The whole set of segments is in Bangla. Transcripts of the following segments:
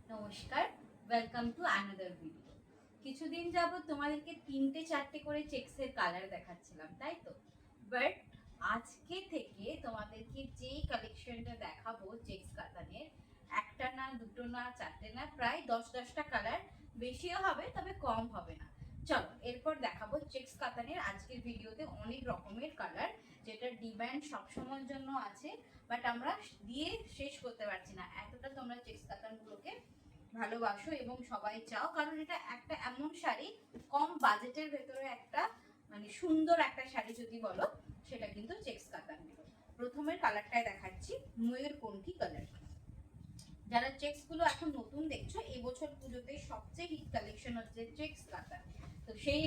নমস্কার, ওয়েলকাম টু অ্যানাদার ভিডিও। কিছুদিন যাবত তোমাদেরকে তিনটে চারটে করে চেক্সের কালার দেখাচ্ছিলাম, তাই তো? বাট আজকে থেকে তোমাদেরকে যেই কালেকশনটা দেখাবো চেক্স কাতানের, একটা না, দুটো না, চারটে না, প্রায় 10-10টা কালার, বেশিও হবে তবে কম হবে না। চলো এরপর দেখাবো চেক্স কাতানের আজকের ভিডিওতে অনেক রকমের কালার, যেটা ডিমান্ড সবসময়ের জন্য আছে, বাট আমরা দিয়ে শেষ করতে পারছি না, এতটা তোমরা চেক্স কাতানগুলোকে ভালোবাসো এবং সবাই চাও, কারণ এটা একটা এমন শাড়ি, কম বাজেটের ভেতরে একটা মানে সুন্দর একটা শাড়ি যদি বলো, সেটা কিন্তু চেক্স কাতান। প্রথমের কালারটাই দেখাচ্ছি, ময়ূরকণ্ঠী কালার। যারা চেক্স গুলো এখন নতুন দেখছো, এই বছর পুজোতে সবচেয়ে হিট কালেকশন হচ্ছে চেক্স কাতান। তো সেই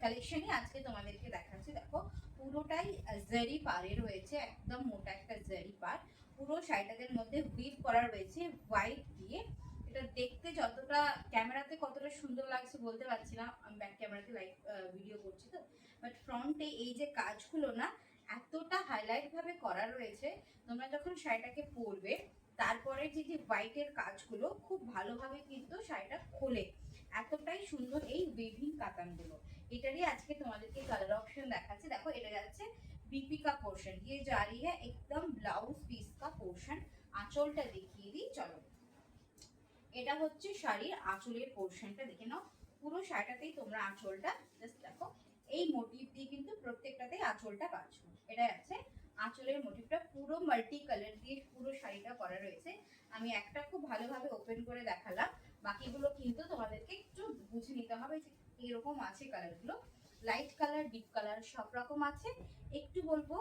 কালেকশনই আজকে তোমাদেরকে দেখাচ্ছি। দেখো পুরোটাই জারি পারে রয়েছে, একদম মোটা একটা জারি পার। পুরো শাড়িটাদের মধ্যে উইভ করা রয়েছে হোয়াইট দিয়ে। এটা দেখতে যতটা ক্যামেরাতে কতটা সুন্দর লাগছে বলতে পারছি না, আমি ব্যাক ক্যামেরাতে লাইভ ভিডিও করছি তো, বাট ফ্রন্টে এই যে কাজগুলো না এতটা হাইলাইট ভাবে করা রয়েছে, তোমরা যখন শাড়িটাকে পরবে তারপরে যে যে হোয়াইটের কাজগুলো খুব ভালোভাবে কিন্তু শাড়িটা খোলে, এতটাই সুন্দর এই উইভিং কাতানগুলো। এটারই আজকে তোমাদেরকে কালার অপশন দেখাচ্ছি। দেখো এটা যাচ্ছে बीपी का पोर्शन, ये जा रही है एकदम ब्लाउज पीस का पोर्शन। आंचलটা দেখিয়ে দিই চলো। এটা হচ্ছে শাড়ির আঁচলের পোর্শনটা, দেখে নাও। পুরো শাড়িটাতেই তোমরা আঁচলটা জাস্ট দেখো, এই মোটিভ দিয়ে কিন্তু প্রত্যেকটাতেই আঁচলটা পাচ্ছ। এটা আছে আঁচলের মোটিভটা, পুরো মাল্টি কালার দিয়ে পুরো শাড়িটা করা রয়েছে। আমি একটা খুব ভালোভাবে ওপেন করে দেখালাম, বাকিগুলো কিন্তু তোমাদেরকে একটু বুঝে নিতে হবে যে এরকম আছে কালারগুলো। লাইট কালার, ডিপ কালার সব রকম আছে। একটু বলবো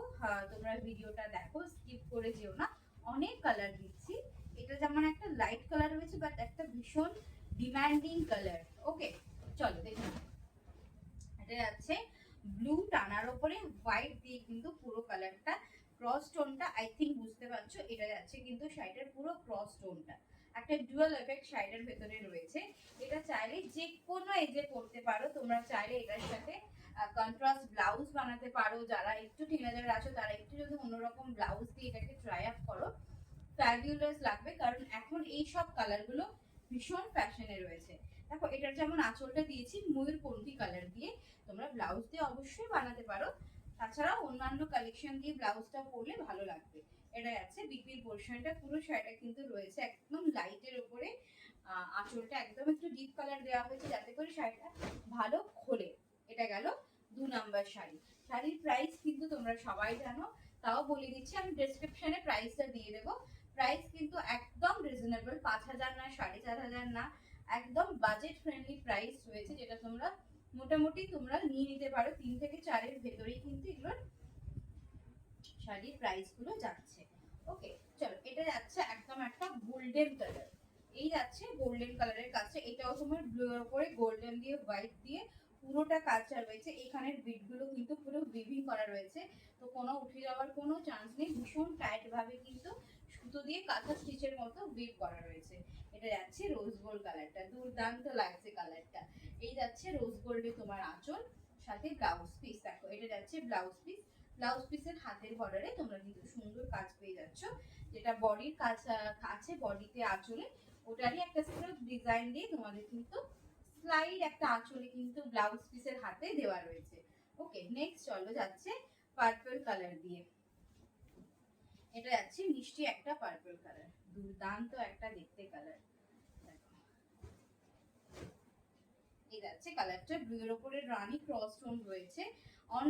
তোমরা ভিডিওটা দেখো, স্কিপ করে যেও না, অনেক কালার দিচ্ছি। এটা যেমন একটা লাইট কালার রয়েছে, বাট একটা ভীষণ ডিমান্ডিং কালার। ওকে চলো দেখুন, এটা যাচ্ছে ব্লু টানার উপরে হোয়াইট দিয়ে কিন্তু পুরো কালারটা, ক্রস টোনটা আই থিঙ্ক বুঝতে পারছো, এটা যাচ্ছে কিন্তু শাড়িটার পুরো ক্রস টোনটা, একটা ডুয়াল এফেক্ট শাড়িটার ভেতরে রয়েছে। এটা চাইলে যে কোনো এজে পরতে পারো, তোমরা চাইলে এটার সাথে কন্ট্রাস্ট ব্লাউজ বানাতে পারো। যারা একটু টিনেজার আছো তারা একটু যদি অন্যরকম ব্লাউজ দিয়ে এটাকে ট্রাই আপ করো, ফ্যাবিউলাস লাগবে, কারণ এখন এই সব কালারগুলো ভীষণ ফ্যাশনে রয়েছে। দেখো এটার যেমন আঁচলটা দিয়েছি ময়ূরকণ্ঠী কালার দিয়ে, তোমরা ব্লাউজ দিয়ে অবশ্যই বানাতে পারো, তাছাড়া অন্যান্য কালেকশন দিয়ে ব্লাউজটা পরলে ভালো লাগবে। এটা আছে বিপির পোর্শনটা, পুরো শাড়িটা কিন্তু রয়েছে একদম লাইটের উপরে, আঁচলটা একদম একটু ডিপ কালার দেওয়া হয়েছে যাতে করে শাড়িটা ভালো খোলে। এটা গেল 2 নাম্বার শাড়ি। শাড়ির প্রাইস কিন্তু তোমরা সবাই জানো, তাও বলে দিচ্ছি, আমি ডেসক্রিপশনে প্রাইসটা দিয়ে দেবো। প্রাইস কিন্তু একদম রিজনেবল, 5,000 না, 4,500 না, একদম বাজেট ফ্রেন্ডলি প্রাইস রয়েছে, যেটা তোমরা মোটামুটি তোমরা নিয়ে নিতে পারো। 3 থেকে 4-এর ভেতরেই কিন্তু এগুলোর শাড়ির প্রাইস গুলো যাচ্ছে। ওকে চলো, এটা যাচ্ছে একদম একটা গোল্ডেন কালার। এই যাচ্ছে গোল্ডেন কালারের কাছে, এটাও তোমার ব্লু এর উপরে গোল্ডেন দিয়ে হোয়াইট দিয়ে পুরোটা কাজটা রয়েছে। এখানের বিট গুলো কিন্তু পুরো উইভিং করা রয়েছে, তো কোনো উঠে যাওয়ার কোনো চান্স নেই। ভীষণ টাইট ভাবে কিন্তু সুতো দিয়ে কাঁথা স্টিচের মতো উইভ করা রয়েছে। এটা যাচ্ছে রোজ গোল্ড কালারটা, দুর্দান্ত লাগছে কালারটা। এই যাচ্ছে রোজ গোল্ডে তোমার আঁচল, সাথে ব্লাউজ পিস। দেখো এটা যাচ্ছে ব্লাউজ পিস, ব্লাউজ পিসের হাতের বর্ডারে তোমরা কিন্তু সুন্দর কাজ পেয়ে যাচ্ছ, যেটা বডির কাজ আছে বডিতে আঁচলে, ওটারই একটা স্ট্রেট ডিজাইন দিয়ে তোমাদের কিন্তু স্লাইড একটা আঁচলে কিন্তু ব্লাউজ পিসের হাতে দেওয়া রয়েছে। ওকে নেক্সট চলো যাচ্ছে পার্পল কালার দিয়ে। এটা যাচ্ছে মিষ্টি একটা পার্পল কালার, দুর্দান্ত একটা দেখতে কালার। এই যাচ্ছে কালারটা, ব্লু এর উপরে রানী ক্রস টোন রয়েছে। অন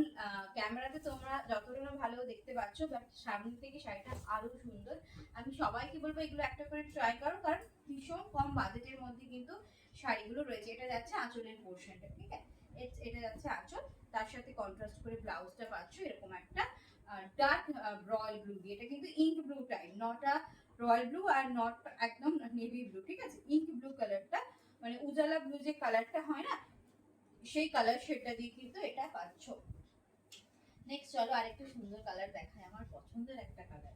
ক্যামেরাতে তোমরা যতটা ভালো দেখতে পাচ্ছ, বাট সামনে থেকে শাড়িটা আরো সুন্দর। আমি সবাইকে বলবো এগুলো একটা করে ট্রাই করো, কারণ ভীষণ কম বাজেটের মধ্যে কিন্তু শাড়িগুলো রয়েছে। এটা যাচ্ছে আঁচলের পোর্শনটা, ঠিক আছে, এটা যাচ্ছে আঁচল, তার সাথে কন্ট্রাস্ট করে ব্লাউজটা পাচ্ছ এরকম একটা ডার্ক রয়্যাল ব্লু দিয়ে। এটা কিন্তু ink blue type, not a royal blue are not একদম নেভি ব্লু, ঠিক আছে, ইঙ্ক ব্লু কালারটা, মানে উজালা ব্লু যে কালারটা হয় না, সেই কালার শেডটা দিয়ে কিন্তু এটা পাচ্ছ। নেক্সট চলো আরেকটা সুন্দর কালার দেখায়, আমার পছন্দের একটা কালার।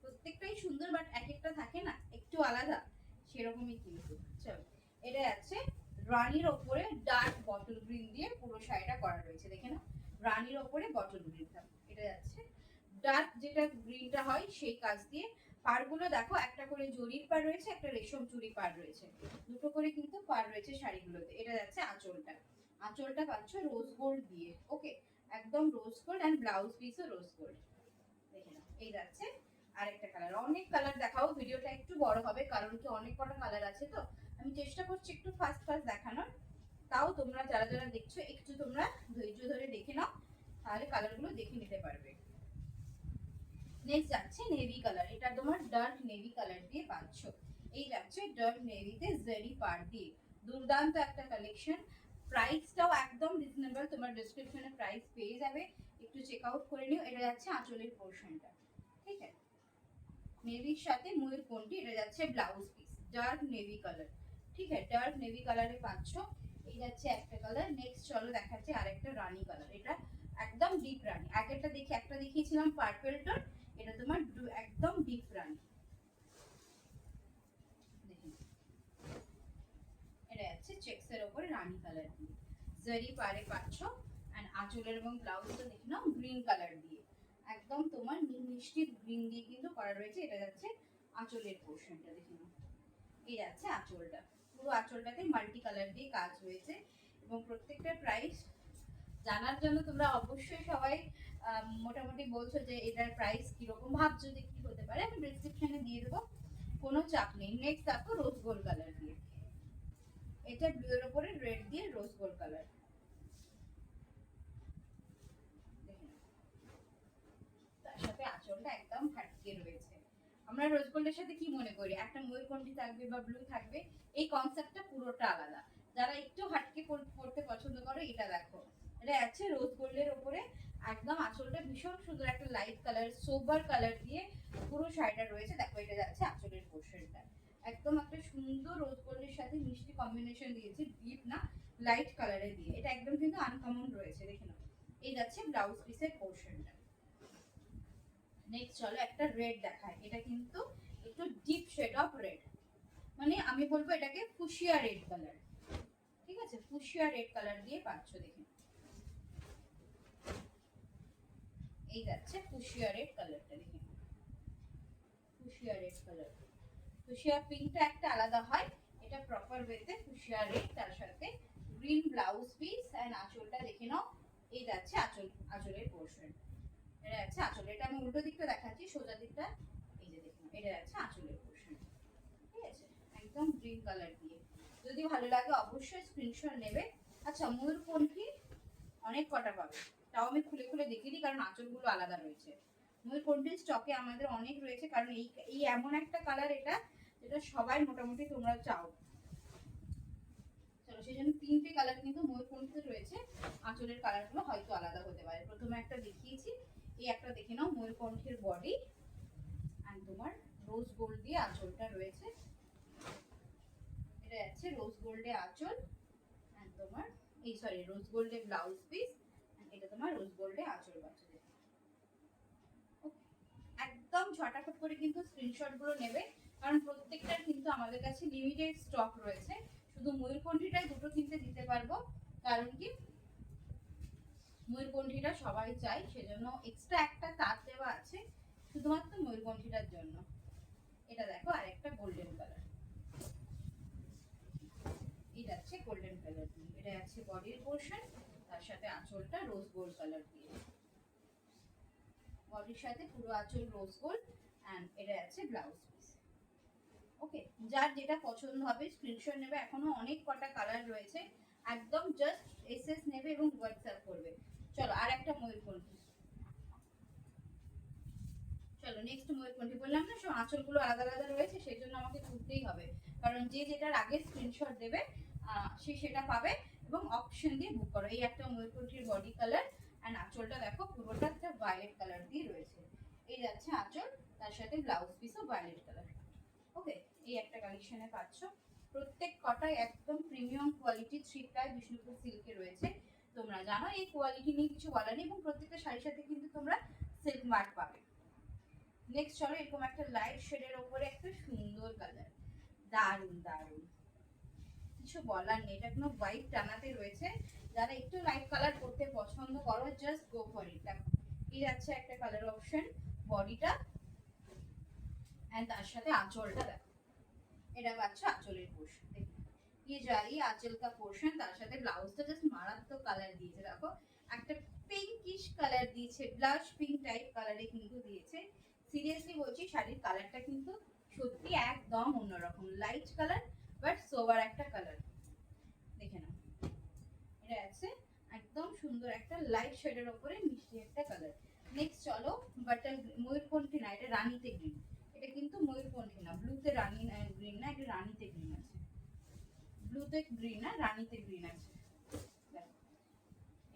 প্রত্যেকটাই সুন্দর, বাট এক একটা থাকে না একটু আলাদা, সেরকমই কিন্তু। চলো এটা আছে রানীর ওপরে ডার্ক বটল গ্রিন দিয়ে পুরো শাড়িটা করা রয়েছে, দেখে না, রানীর ওপরে বটল গ্রিন। এটা যাচ্ছে ডার্ক যেটা গ্রিনটা হয় সেই কাজ দিয়ে পাড়গুলো দেখো, একটা করে জরির পাড় রয়েছে, একটা রেশম চুরি পাড় রয়েছে, দুটো করে কিন্তু পাড় রয়েছে শাড়িগুলোতে। এটা যাচ্ছে আঁচলটা, আঁচলটা পাচ্ছ রোজ গোল্ড দিয়ে। ওকে, একদম রোজ গোল্ড, অ্যান্ড ব্লাউজ পিসও রোজ গোল্ড। দেখে নাও, এই যাচ্ছে আরেকটা কালার। অনেক কালার দেখাও, ভিডিওটা একটু বড় হবে কারণ কি অনেক কটা কালার আছে, তো আমি চেষ্টা করছি একটু ফাস্ট ফাস্ট দেখানোর। তাও তোমরা যারা যারা দেখছো একটু তোমরা ধৈর্য ধরে দেখে নাও, তাহলে কালারগুলো দেখে নিতে পারবে। নেক্সট যাচ্ছে নেভি কালার, এটা তোমার ডার্ক নেভি কালার দিয়ে পাচ্ছ। এই যাচ্ছে ডার্ক নেভিতে জারি পার দিয়ে, দুর্দান্ত একটা কালেকশন। প্রাইসটাও একদম রিজনেবল, তোমার ডেসক্রিপশনে প্রাইস পেয়ে যাবে, একটু চেক আউট করে নিও। এটা যাচ্ছে আঁচলের পোর্শনটা, ঠিক আছে, নেভির সাথে ময়ূরকণ্ঠী। এটা যাচ্ছে blouse piece, dark navy colour, ঠিক আছে, ডার্ক নেভি কালারে পাচ্ছ। এই যাচ্ছে একটা কালার। নেক্সট চলো দেখাচ্ছি আরেকটা রানী কালার, এটা একদম ডিপ রানী। আগেরটা দেখি একটা দেখিয়েছিলাম পার্পল টোন, এটা তোমার একদম ডিপ রানী। দেখুন, এটা যাচ্ছে চেক্সের ওপরে রানী কালার দিয়ে, জারি পারে পাচ্ছ। এন্ড আঁচলের এবং ব্লাউজটা দেখে নাও গ্রিন কালার দিয়ে, একদম তোমার মিষ্টি গ্রিন দিয়ে কিন্তু করা রয়েছে। এটা যাচ্ছে আঁচলের পোর্শনটা, দেখে নাও। এই যাচ্ছে আঁচলটা, পুরো আঁচলটাতে মাল্টি কালার দিয়ে কাজ হয়েছে। এবং প্রত্যেকটার প্রাইস জানার জন্য তোমরা অবশ্যই সবাই মোটামুটি বলছো যে এটার প্রাইস কিরকম, ভাবছো যে কি হতে পারে, আমি ডেসক্রিপশনে দিয়ে দেবো, কোনো চাপ নেই। নেক্সট দেখো রোজ গোল্ড কালার দিয়ে, এটা ব্লু এর উপরে রেড দিয়ে রোজ গোল্ড কালার। তার সাথে আঁচলটা একদম হাটকে রয়েছে। আমরা রোজ গোল্ডের সাথে কি মনে করি, একটা ময়ূরকণ্ঠী থাকবে বা ব্লু থাকবে, এই কনসেপ্টটা পুরোটা আলাদা। যারা একটু হাটকে পড়তে পছন্দ করো, এটা দেখো, এটা আছে রোজ গোল্ডের উপরে, একদম আঁচলটা ভীষণ সুন্দর একটা লাইট কালার সোবার কালার দিয়ে পুরো শাড়িটা রয়েছে। দেখো, এটা যাচ্ছে আঁচলের পোর্শনটা, একদম একটা সুন্দর রোজ গোল্ডের সাথে মিষ্টি কম্বিনেশন দিয়েছে, ডিপ না লাইট কালারে দিয়ে, এটা একদম কিন্তু আনকমন রয়েছে। দেখে নাও, এই যাচ্ছে ব্লাউজ পিসের পোর্শনটা। নেক্সট চলো একটা রেড দেখায়, এটা কিন্তু একটু ডিপ শেড অফ রেড, মানে আমি বলবো এটাকে ফুশিয়া রেড কালার, ঠিক আছে, ফুশিয়া রেড কালার দিয়ে পাচ্ছ। দেখুন, এই যাচ্ছে ফুশিয়া রেড কালারটা, দেখুন ফুশিয়া রেড কালার। ফুশিয়া পিঙ্কটা একটা আলাদা হয়, এটা প্রপার ওয়েতে ফুশিয়া রেড, তার সাথে গ্রিন ব্লাউজ পিস এন্ড আঁচলটা দেখে নাও। এই যাচ্ছে আঁচলের পোর্শন, এটা যাচ্ছে আঁচল। এটা আমি উল্টো দিকটা দেখাচ্ছি, সোজা দিকটা এই যে দেখুন, এটা যাচ্ছে আঁচলের পোর্শন, ঠিক আছে, একদম গ্রিন কালার দিয়ে। যদি ভালো লাগে অবশ্যই স্ক্রিনশট নেবে। আচ্ছা, ময়ূরকণ্ঠী অনেক কটা পাবে, তাও আমি খুলে খুলে দেখিয়ে দিই কারণ আঁচলগুলো আলাদা রয়েছে। ময়ূরকণ্ঠীর স্টকে আমাদের অনেক রয়েছে, কারণ এই এমন একটা কালার এটা যেটা সবাই মোটামুটি তোমরা চাও। চলো, সেই জন্য তিনটে কালার কিন্তু ময়ূরকণ্ঠীতে রয়েছে, আঁচলের কালারগুলো হয়তো আলাদা হতে পারে। প্রথমে একটা দেখিয়েছি, এই একটা দেখে নাও, ময়ূরকণ্ঠীর বডি আর তোমার রোজ গোল্ড দিয়ে আঁচলটা রয়েছে। এটা যাচ্ছে রোজ গোল্ডে আঁচল আর তোমার এই সরি রোজ গোল্ডে ব্লাউজ পিস, এটা তোমার রোজ গোল্ডে আঁচল পাচ্ছে। একদম ঝটাফট করে কিন্তু স্ক্রিনশট গুলো নেবে, কারণ প্রত্যেকটার কিন্তু আমাদের কাছে লিমিটেড স্টক রয়েছে। শুধু ময়ূরকণ্ঠীটাই দুটো কিনতে দিতে পারবো, কারণ কি ময়ূরকণ্ঠীটা সবাই চাই, সেজন্য এক্সট্রা একটা তার দেওয়া আছে শুধুমাত্র ময়ূরকণ্ঠীটার জন্য। এটা দেখো আরেকটা গোল্ডেন কালার, এই যাচ্ছে গোল্ডেন কালার দিয়ে, এটা যাচ্ছে বডির পোর্শন, তার সাথে আঁচলটা রোজ গোল্ড কালার দিয়ে, বডির সাথে পুরো আঁচল রোজ গোল্ড, এন্ড এটা যাচ্ছে ব্লাউজ পিস। ওকে, যার যেটা পছন্দ হবে স্ক্রিনশট নেবে, এখনো অনেক কটা কালার রয়েছে, একদম জাস্ট এসএস নেবে এবং হোয়াটসঅ্যাপ করবে। চলো আর একটা ময়ূরকণ্ঠী, চলো নেক্সট ময়ূরকণ্ঠী। বললাম না সব আঁচলগুলো আলাদা আলাদা রয়েছে, সেই জন্য আমাকে তুলতেই হবে, কারণ যে যেটার আগে স্ক্রিনশট দেবে সে সেটা পাবে। এবং অপশন দিয়ে বুক করো। এই একটা ময়ূরকণ্ঠীর বডি কালার অ্যান্ড আঁচলটা দেখো পুরোটা একটা ভায়োলেট কালার দিয়ে রয়েছে, এই যাচ্ছে আঁচল, তার সাথে ব্লাউজ পিসও ভায়োলেট কালার। ওকে, এই একটা কালেকশনে পাচ্ছ। প্রত্যেক কটাই একদম premium quality, three ply Bishnupur সিল্কে রয়েছে। তোমরা জানো এই কোয়ালিটি নিয়ে কিছু বলার নেই, এবং প্রত্যেকটা শাড়ির সাথে কিন্তু তোমরা সিল্ক মার্ক পাবে। নেক্সট চলো, এরকম একটা লাইট শেডের ওপরে একটা সুন্দর কালার, দারুন দারুন, কিছু বলার নেই, এটা কোনো হোয়াইট টানাতে রয়েছে। যারা একটু লাইট কালার করতে পছন্দ করো, জাস্ট গো ফর ইট। দেখো, এই যাচ্ছে একটা কালার অপশন, বডিটা এন্ড তার সাথে আঁচলটা দেখো, এটা পাচ্ছ আঁচলের পোর্শন। দেখো ये जारी आंचल का पोर्शन, তার সাথে ব্লাউজটা জাস্ট মারাত্মক কালার দিয়েছে। দেখো একটা পিঙ্কিশ কালার দিয়েছে, ব্লাশ পিঙ্ক টাইপ কালারে কিন্তু দিয়েছে। সিরিয়াসলি বলছি শাড়ির কালারটা কিন্তু সত্যি একদম অন্যরকম, লাইট কালার বাট সোবার একটা কালার। দেখে নাও, এটা আছে একদম সুন্দর একটা লাইট শেডের উপরে মিষ্টি একটা কালার। নেক্সট চলো বাটন ময়ূরকণ্ঠী না, এটা রানীতে গ্রিন। এটা কিন্তু ময়ূরকণ্ঠী না, ব্লুতে রানী গ্রিন না, এটা রানীতে গ্রিন আছে। ব্লুতে গ্রিন না, রানীতে গ্রিন আছে।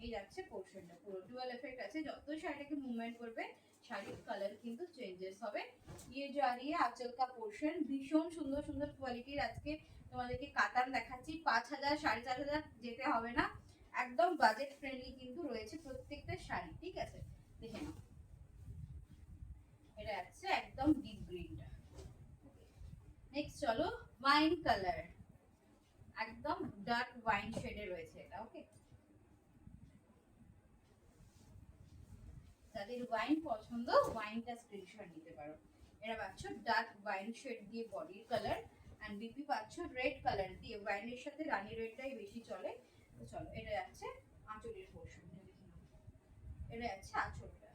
এই যাচ্ছে পোর্শনটা, পুরো ডুয়াল এফেক্ট আছে। যত শাড়িটাকে মুভমেন্ট করবে শাড়ির কালার কিন্তু চেঞ্জেস হবে। ये जा रही है आंचल का पोर्शन, ভীষণ সুন্দর সুন্দর কোয়ালিটির আজকে তোমাদেরকে কাতান দেখাচ্ছি। 5000 4500 যেতে হবে না, একদম বাজেট ফ্রেন্ডলি কিন্তু রয়েছে প্রত্যেকটা শাড়ি, ঠিক আছে? দেখে নাও, এটা আছে একদম ডিপ গ্রিনটা। নেক্সট চলো ওয়াইন কালার, একদম ডার্ক ওয়াইন শেডে রয়েছে এটা। ওকে, যাদের ওয়াইন পছন্দ ওয়াইনটা স্ক্রিনশট নিতে পারো। এটা পাচ্ছ ডার্ক ওয়াইন শেড দিয়ে বডির কালার, এন্ড বিপি পাচ্ছ রেড কালার দিয়ে। ওয়াইনের সাথে রানী রেডটাই বেশি চলে। তো চলো এটা যাচ্ছে আঁচলের পোর্শনটা, দেখে নাও, এটা যাচ্ছে আঁচলটা।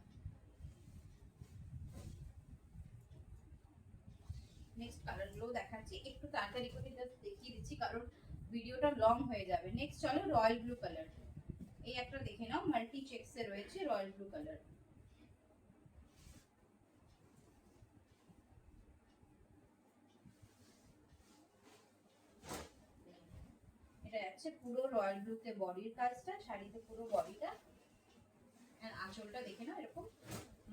নেক্সট কালার গুলো দেখাচ্ছি, একটু তাড়াতাড়ি করে জাস্ট দেখিয়ে দিচ্ছি কারণ ভিডিওটা লং হয়ে যাবে। নেক্সট চলো রয়্যাল ব্লু কালার, এই একটা দেখে নাও, মাল্টি চেকস এ রয়েছে রয়্যাল ব্লু কালার। এটা যাচ্ছে পুরো রয়্যাল ব্লুতে বডির কাজটা, শাড়িতে পুরো বডিটা, এন্ড আঁচলটা দেখে নাও এরকম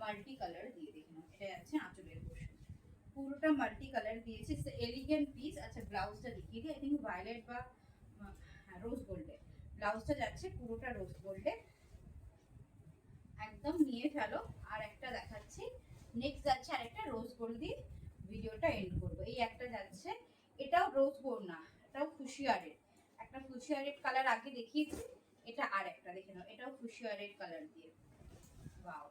মাল্টি কালার দিয়ে। দেখে নাও, এটা যাচ্ছে আঁচলের পোর্শন, পুরোটা মাল্টি কালার দিয়েছে, এলিগেন্ট পিস। আচ্ছা ব্লাউজটা দেখিয়ে দিই, আই থিঙ্ক ভায়োলেট বা রোজ গোল্ডে ব্লাউজটা যাচ্ছে, পুরোটা রোজ গোল্ডে। একদম নিয়ে ফেলো। আর একটা দেখাচ্ছি, নেক্সট যাচ্ছে আরেকটা রোজ গোল্ড দিয়ে ভিডিওটা এন্ড করবো। এই একটা যাচ্ছে, এটাও রোজ গোল্ড না, এটাও ফুশিয়া রেড। একটা ফুশিয়া রেড কালার আগে দেখিয়েছি, এটা আর একটা দেখে নাও, এটাও ফুশিয়া রেড কালার দিয়ে। ওয়াও,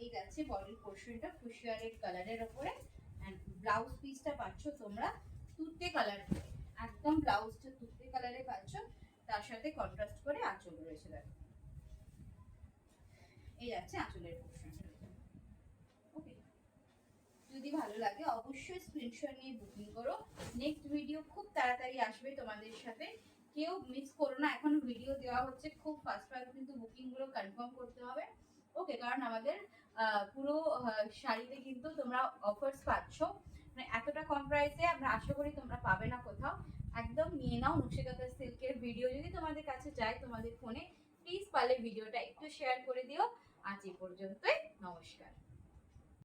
এই যাচ্ছে বডির পোর্শনটা ফুশিয়া রেড কালারের উপরে, এন্ড ব্লাউজ পিসটা পাচ্ছ তোমরা তুতে কালার, একদম ব্লাউজটা তুতে কালারে পাচ্ছ, তার সাথে কন্ট্রাস্ট করে আঁচল রয়েছে। দেখো এই যাচ্ছে আঁচলের পোর্শনটা। ওকে, যদি ভালো লাগে অবশ্যই স্ক্রিনশট নিয়ে বুকিং করো। নেক্সট ভিডিও খুব তাড়াতাড়ি আসবে তোমাদের সাথে, কেউ মিস করো না। এখন ভিডিও দেওয়া হচ্ছে, খুব ফাস্ট ফাস্ট কিন্তু বুকিং গুলো কনফার্ম করতে হবে। ওকে, কারণ আমাদের পুরো শাড়িতে কিন্তু তোমরা অফার্স পাচ্ছ, মানে এতটা কম প্রাইসে আমরা আশা করি তোমরা পাবে না কোথাও। একদম নিয়ে নাও নকশিকাঁথা সিল্কের। ভিডিও যদি তোমাদের কাছে যায় তোমাদের ফোনে, প্লিজ পারলে ভিডিওটা একটু শেয়ার করে দিও। আজ এই পর্যন্তই, নমস্কার।